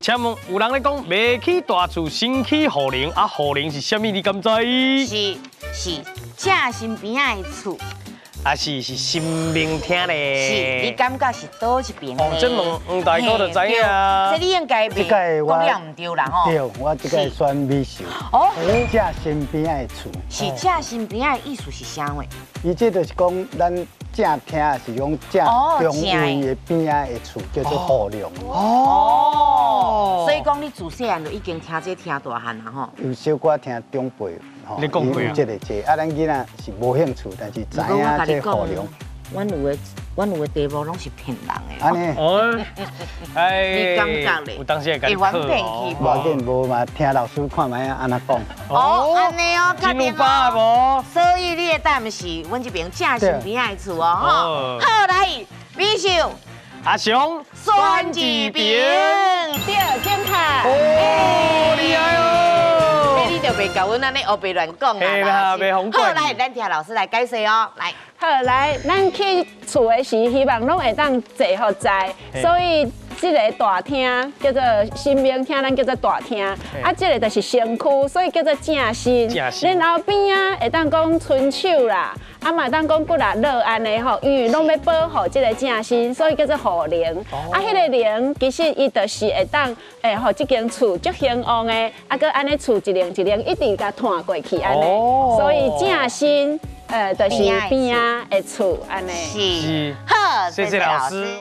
请问有人咧讲，未起大厝，先起户龄，啊，户龄是啥物？你敢知？是正身边仔的厝。 啊是新民厅是，你咧。感觉是倒一边哦，这问黄大哥就知影啊。这你应该袂讲了唔对啦吼。对，我这个选美秀。哦，这身边的厝。是正身边仔的意思是啥话？伊这就是讲咱正厅是用正中间的边仔的厝，叫做户龄。哦，所以讲你自细汉就已经听这听大汉啦吼。有小可听长辈。 你讲过啊？这个这，啊，咱囡仔是无兴趣，但是知影这户龄。阮有的题目拢是骗人的。安尼。哦，你感觉咧？有当时会跟会你考玩骗去哦。无要紧，无嘛，听老师看卖安怎讲。哦，安尼哦，真有把握无？所以你的答案是阮这边正身边仔的厝哦，哦吼。好来，美秀阿雄，选一边，对，正确。哦，厉害哦！你就袂甲阮安尼黑白乱讲嘿啦袂疯怪好，来，咱听老师来解释哦。来，好，来，咱去厝的时，希望拢会当坐好在，所以这个大厅叫做新民厅，咱叫做大厅。啊，这个就是身躯，所以叫做正身。正身然后边啊会当讲伸手啦，啊嘛当讲骨力落安尼吼，因为拢要保护这个正身，所以叫做护灵。啊，迄个灵其实伊就是会当互这间厝足兴旺的，啊，佮安尼厝一零一零一直甲拖过去安尼，所以正身就是边啊的厝安尼。是，好，谢谢老师。